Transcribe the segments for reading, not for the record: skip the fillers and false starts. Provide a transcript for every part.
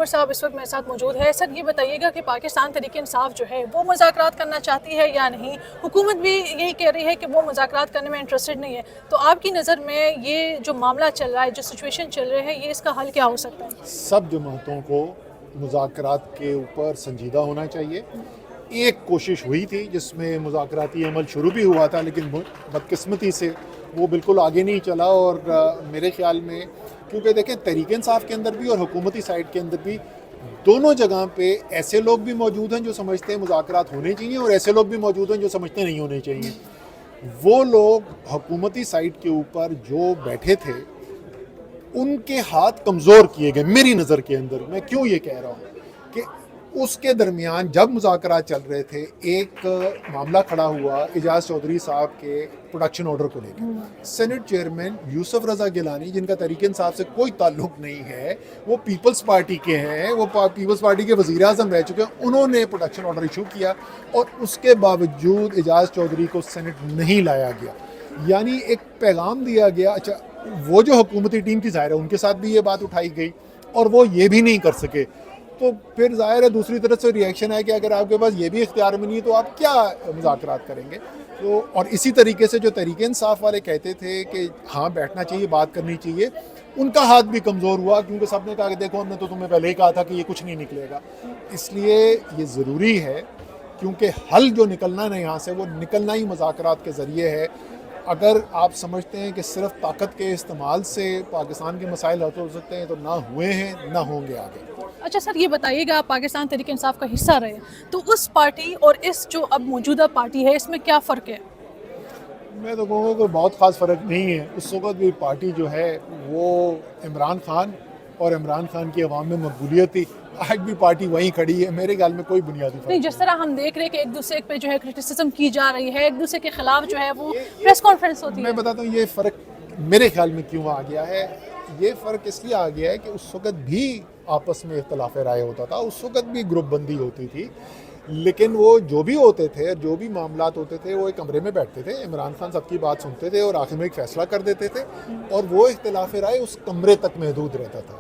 صاحب اس وقت میرے ساتھ موجود ہے. سر یہ بتائیے گا کہ پاکستان تحریک انصاف جو ہے وہ مذاکرات کرنا چاہتی ہے یا نہیں؟ حکومت بھی یہی کہہ رہی ہے کہ وہ مذاکرات کرنے میں انٹرسٹڈ نہیں ہے. تو آپ کی نظر میں یہ جو معاملہ چل رہا ہے، جو سچویشن چل رہی ہے، یہ اس کا حل کیا ہو سکتا ہے؟ سب جماعتوں کو مذاکرات کے اوپر سنجیدہ ہونا چاہیے. ایک کوشش ہوئی تھی جس میں مذاکراتی عمل شروع بھی ہوا تھا، لیکن بدقسمتی سے وہ بالکل آگے نہیں چلا. اور میرے خیال میں کیونکہ دیکھیں تحریک انصاف کے اندر بھی اور حکومتی سائڈ کے اندر بھی دونوں جگہ پہ ایسے لوگ بھی موجود ہیں جو سمجھتے ہیں مذاکرات ہونے چاہیے، اور ایسے لوگ بھی موجود ہیں جو سمجھتے نہیں ہونے چاہیے. وہ لوگ حکومتی سائڈ کے اوپر جو بیٹھے تھے ان کے ہاتھ کمزور کیے گئے میری نظر کے اندر. میں کیوں یہ کہہ رہا ہوں کہ اس کے درمیان جب مذاکرات چل رہے تھے ایک معاملہ کھڑا ہوا اعجاز چودھری صاحب کے پروڈکشن آرڈر کو لے کے. سینٹ چیئرمین یوسف رضا گیلانی، جن کا تحریک انصاف سے کوئی تعلق نہیں ہے، وہ پیپلز پارٹی کے ہیں، وہ پیپلز پارٹی کے وزیر اعظم رہ چکے ہیں، انہوں نے پروڈکشن آرڈر ایشو کیا اور اس کے باوجود اعجاز چودھری کو سینٹ نہیں لایا گیا. یعنی ایک پیغام دیا گیا. اچھا وہ جو حکومتی ٹیم کی ظاہر ہے ان کے ساتھ بھی یہ بات اٹھائی گئی اور وہ یہ بھی نہیں کر سکے. تو پھر ظاہر ہے دوسری طرف سے ریئیکشن ہے کہ اگر آپ کے پاس یہ بھی اختیار میں نہیں ہے تو آپ کیا مذاکرات کریں گے. تو اور اسی طریقے سے جو تحریک انصاف والے کہتے تھے کہ ہاں بیٹھنا چاہیے، بات کرنی چاہیے، ان کا ہاتھ بھی کمزور ہوا کیونکہ سب نے کہا کہ دیکھو ہم نے تو تمہیں پہلے ہی کہا تھا کہ یہ کچھ نہیں نکلے گا. اس لیے یہ ضروری ہے کیونکہ حل جو نکلنا ہے یہاں سے وہ نکلنا ہی مذاکرات کے ذریعے ہے. اگر آپ سمجھتے ہیں کہ صرف طاقت کے استعمال سے پاکستان کے مسائل حل ہو سکتے ہیں تو نہ ہوئے ہیں نہ ہوں گے آگے. اچھا سر یہ بتائیے گا، آپ پاکستان تحریک انصاف کا حصہ رہے تو اس پارٹی اور اس جو اب موجودہ پارٹی ہے اس میں کیا فرق ہے؟ میں تو کہوں گا کوئی بہت خاص فرق نہیں ہے. اس وقت بھی پارٹی جو ہے وہ عمران خان اور عمران خان کی عوام میں مقبولیت تھی. آج بھی پارٹی وہیں کھڑی ہے. میرے خیال میں کوئی بنیادی فرق نہیں. جس طرح ہم دیکھ رہے ہیں کہ ایک دوسرے پہ جو ہے کرٹیسزم کی جا رہی ہے، ایک دوسرے کے خلاف جو ہے وہ پریس کانفرنس ہوتی ہے. میں بتاتا ہوں یہ فرق میرے خیال میں کیوں آ گیا ہے. یہ فرق اس لیے آ گیا ہے کہ اس وقت بھی آپس میں اختلاف رائے ہوتا تھا، اس وقت بھی گروپ بندی ہوتی تھی، لیکن وہ جو بھی ہوتے تھے، جو بھی معاملات ہوتے تھے، وہ ایک کمرے میں بیٹھتے تھے، عمران خان سب کی بات سنتے تھے اور آخر میں ایک فیصلہ کر دیتے تھے، اور وہ اختلاف رائے اس کمرے تک محدود رہتا تھا.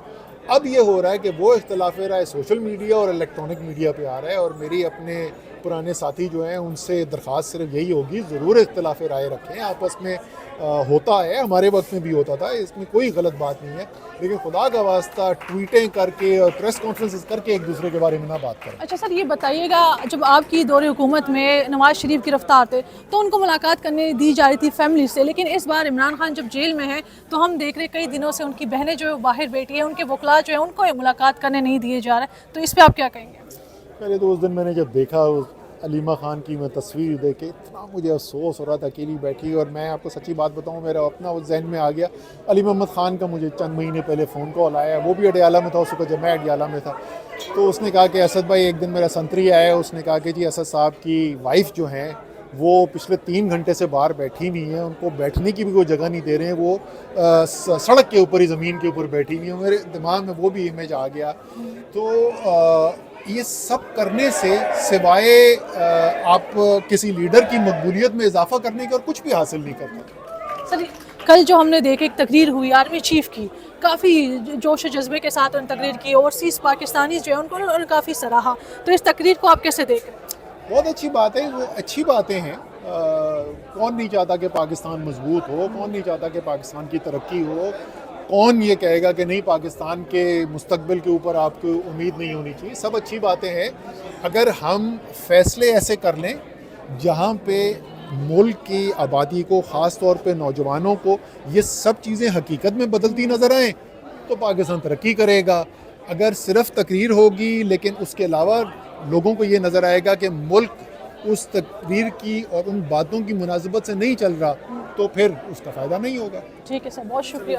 اب یہ ہو رہا ہے کہ وہ اختلاف رائے سوشل میڈیا اور الیکٹرانک میڈیا پہ آ رہا ہے. اور میری اپنے پرانے ساتھی جو ہیں ان سے درخواست صرف یہی ہوگی، ضرور اختلاف رائے رکھیں آپس میں. ہوتا ہے، ہمارے وقت میں بھی ہوتا تھا، اس میں کوئی غلط بات نہیں ہے، لیکن خدا کا واسطہ ٹویٹیں کر کے اور پریس کانفرنسز کر کے ایک دوسرے کے بارے میں نہ بات کریں. اچھا سر یہ بتائیے گا، جب آپ کی دور حکومت میں نواز شریف گرفتار تھے تو ان کو ملاقات کرنے دی جا رہی تھی فیملی سے، لیکن اس بار عمران خان جب جیل میں ہیں تو ہم دیکھ رہے کئی دنوں سے ان کی بہنیں جو باہر بیٹھی ہیں، ان کے وکلاء جو ہیں ان کو ملاقات کرنے نہیں دیے جا رہے. تو اس پہ آپ کیا کہیں گے؟ پہلے تو اس دن میں نے جب دیکھا علیمہ خان کی میں تصویر دیکھ کے اتنا مجھے افسوس ہو رہا تھا، اکیلی بیٹھی. اور میں آپ کو سچی بات بتاؤں، میرا اپنا وہ ذہن میں آ گیا. علی محمد خان کا مجھے چند مہینے پہلے فون کال آیا، وہ بھی اڈیالہ میں تھا اس وقت جب میں اڈیالہ میں تھا. تو اس نے کہا کہ اسد بھائی، ایک دن میرا سنتری آیا، اس نے کہا کہ جی اسد صاحب کی وائف جو ہیں وہ پچھلے 3 گھنٹے سے باہر بیٹھی ہوئی ہیں، ان کو بیٹھنے کی بھی کوئی جگہ نہیں دے رہے ہیں، وہ سڑک کے اوپر ہی زمین کے اوپر بیٹھی ہوئی ہیں. میرے دماغ میں وہ بھی امیج آ گیا. تو یہ سب کرنے سے سوائے آپ کسی لیڈر کی مقبولیت میں اضافہ کرنے کے اور کچھ بھی حاصل نہیں کرتے. سر کل جو ہم نے دیکھے ایک تقریر ہوئی آرمی چیف کی، کافی جوش و جذبے کے ساتھ ان تقریر کی، اوورسیز پاکستانی جو ہیں ان کو انہوں نے کافی سراہا. تو اس تقریر کو آپ کیسے دیکھ رہے ہیں؟ بہت اچھی بات ہے، وہ اچھی باتیں ہیں. کون نہیں چاہتا کہ پاکستان مضبوط ہو، کون نہیں چاہتا کہ پاکستان کی ترقی ہو، کون یہ کہے گا کہ نہیں پاکستان کے مستقبل کے اوپر آپ کو امید نہیں ہونی چاہیے. سب اچھی باتیں ہیں. اگر ہم فیصلے ایسے کر لیں جہاں پہ ملک کی آبادی کو، خاص طور پہ نوجوانوں کو یہ سب چیزیں حقیقت میں بدلتی نظر آئیں تو پاکستان ترقی کرے گا. اگر صرف تقریر ہوگی لیکن اس کے علاوہ لوگوں کو یہ نظر آئے گا کہ ملک اس تقریر کی اور ان باتوں کی مناسبت سے نہیں چل رہا تو پھر اس کا فائدہ نہیں ہوگا. ٹھیک ہے سر، بہت شکریہ.